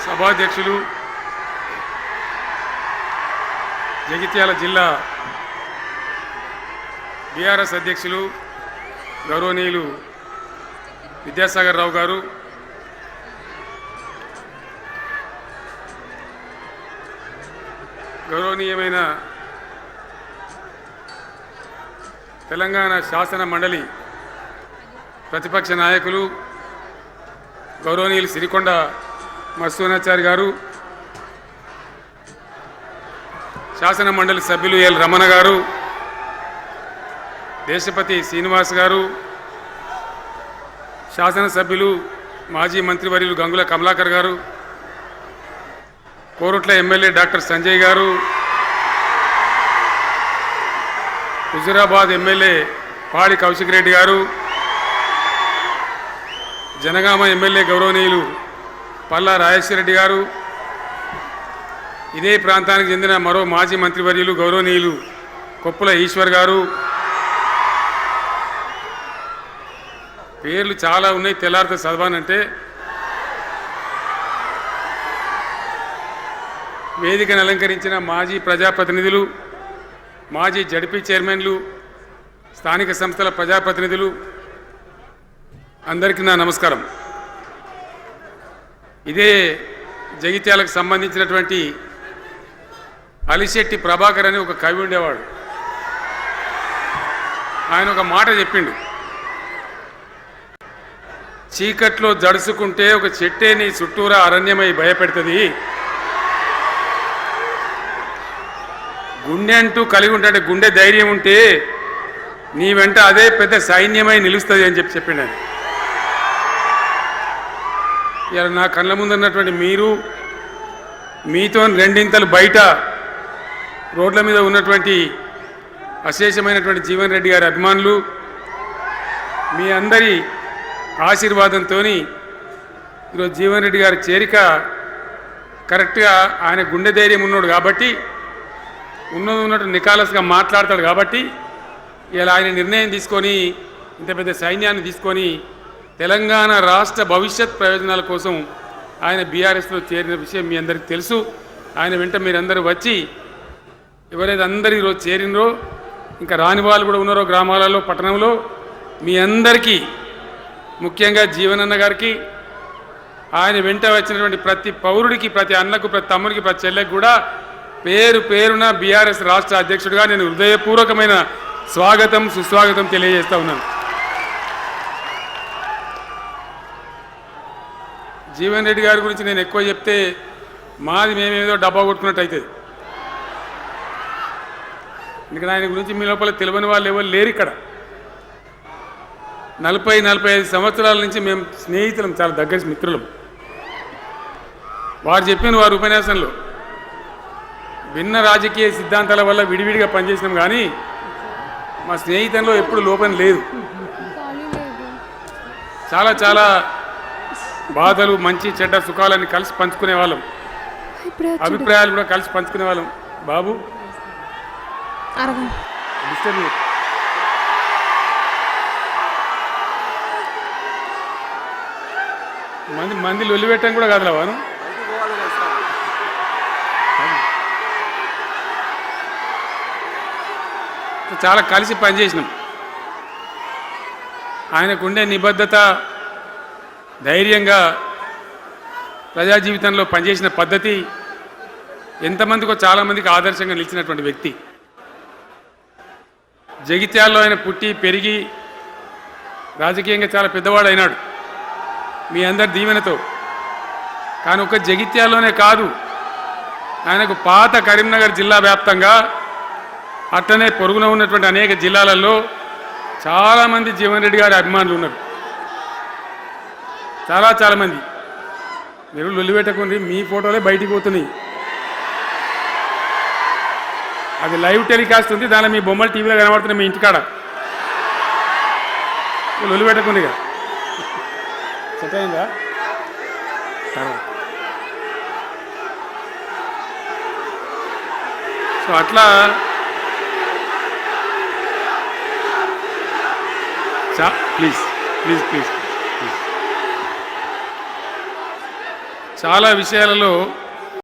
సభాధ్యక్షులు జగిత్యాల జిల్లా బీఆర్ఎస్ అధ్యక్షులు గౌరవనీయులు విద్యాసాగర్ రావు గారు, గౌరవనీయమైన తెలంగాణ శాసన మండలి ప్రతిపక్ష నాయకులు గౌరవనీయులు సిరికొండ మత్స్యోనాచారి గారు, శాసన మండలి సభ్యులు ఎల్ రమణ గారు, దేశపతి శ్రీనివాస్ గారు, శాసనసభ్యులు మాజీ మంత్రివర్యులు గంగుల కమలాకర్ గారు, కోరుట్ల ఎమ్మెల్యే డాక్టర్ సంజయ్ గారు, హుజూరాబాద్ ఎమ్మెల్యే పాడి కౌశిక్ రెడ్డి గారు, జనగామ ఎమ్మెల్యే గౌరవనీయులు పల్లా రాజేశ్వరరెడ్డి గారు, ఇదే ప్రాంతానికి చెందిన మరో మాజీ మంత్రివర్యులు గౌరవనీయులు కొప్పుల ఈశ్వర్ గారు, పేర్లు చాలా ఉన్నాయి, తెల్లారితో చదవానంటే. వేదికను అలంకరించిన మాజీ ప్రజాప్రతినిధులు, మాజీ జడ్పీ చైర్మన్లు, స్థానిక సంస్థల ప్రజాప్రతినిధులు, అందరికీ నా నమస్కారం. ఇదే జగిత్యాలకు సంబంధించినటువంటి అలిశెట్టి ప్రభాకర్ అని ఒక కవి ఉండేవాడు. ఆయన ఒక మాట చెప్పిండు, చీకట్లో జడుసుకుంటే ఒక చెట్టే నీ చుట్టూరా అరణ్యమై భయపెడుతుంది, గుండె అంటూ కలిగి ఉంటే గుండె ధైర్యం ఉంటే నీ వెంట అదే పెద్ద సైన్యమై నిలుస్తుంది అని చెప్పిండు ఆయన. ఇలా నా కళ్ళ ముందున్నటువంటి మీరు, మీతో రెండింతలు బయట రోడ్ల మీద ఉన్నటువంటి అశేషమైనటువంటి జీవన్ రెడ్డి గారి అభిమానులు, మీ అందరి ఆశీర్వాదంతో ఈరోజు జీవన్ రెడ్డి గారి చేరిక కరెక్ట్గా ఆయన గుండె ధైర్యం ఉన్నాడు కాబట్టి, ఉన్నట్టు నికాలస్గా మాట్లాడతాడు కాబట్టి ఇలా ఆయన నిర్ణయం తీసుకొని ఇంత పెద్ద సైన్యాన్ని తీసుకొని తెలంగాణ రాష్ట్ర భవిష్యత్ ప్రయోజనాల కోసం ఆయన బీఆర్ఎస్లో చేరిన విషయం మీ అందరికీ తెలుసు. ఆయన వెంట మీరందరూ వచ్చి ఎవరైతే అందరూ ఈరోజు చేరినరో, ఇంకా రాని వాళ్ళు కూడా ఉన్నారో గ్రామాలలో పట్టణంలో, మీ అందరికీ ముఖ్యంగా జీవనన్న గారికి, ఆయన వెంట వచ్చినటువంటి ప్రతి పౌరుడికి, ప్రతి అన్నకు, ప్రతి తమ్ముడికి, ప్రతి చెల్లెకి కూడా పేరు పేరున బీఆర్ఎస్ రాష్ట్ర అధ్యక్షుడిగా నేను హృదయపూర్వకమైన స్వాగతం సుస్వాగతం తెలియజేస్తా ఉన్నాను. జీవన్ రెడ్డి గారి గురించి నేను ఎక్కువ చెప్తే మాది మేమేదో డబ్బా కొట్టుకున్నట్టు అవుతుంది. ఎందుకంటే ఆయన గురించి మీ లోపల తెలియని వాళ్ళు ఎవరు లేరు ఇక్కడ. 40-45 సంవత్సరాల నుంచి మేము స్నేహితులం, చాలా దగ్గర మిత్రులం. వారు చెప్పిన వారి ఉపన్యాసంలో భిన్న రాజకీయ సిద్ధాంతాల వల్ల విడివిడిగా పనిచేసినాం, కానీ మా స్నేహితంలో ఎప్పుడు లోపం లేదు. చాలా చాలా బాధలు, మంచి చెడ్డ సుఖాలన్నీ కలిసి పంచుకునే వాళ్ళం, అభిప్రాయాలు కూడా కలిసి పంచుకునే వాళ్ళం. బాబు మంది లొల్లి పెట్టడం కూడా కాదులా వాను. చాలా కలిసి పనిచేసినాం. ఆయనకుండే నిబద్ధత, ధైర్యంగా ప్రజా జీవితంలో పనిచేసిన పద్ధతి ఎంతమందికో చాలామందికి ఆదర్శంగా నిలిచినటువంటి వ్యక్తి. జగిత్యాల్లో ఆయన పుట్టి పెరిగి రాజకీయంగా చాలా పెద్దవాడు అయినాడు మీ అందరి దీవెనతో. కానీ ఒక జగిత్యాల్లోనే కాదు, ఆయనకు పాత కరీంనగర్ జిల్లా వ్యాప్తంగా అట్లనే పొరుగున ఉన్నటువంటి అనేక జిల్లాలలో చాలామంది జీవన్ రెడ్డి గారి అభిమానులు ఉన్నారు. చాలామంది. మీరు లొల్లి పెట్టకుండా మీ ఫోటోలే బయటికి పోతున్నాయి. అది లైవ్ టెలికాస్ట్ ఉంది, దానిలో మీ బొమ్మలు టీవీలో కనబడుతున్నాయి మీ ఇంటికాడ. లొల్లి పెట్టకుండా ఇక సెట్ అయిందా? సో అట్లా ప్లీజ్ చాలా విషయాలలో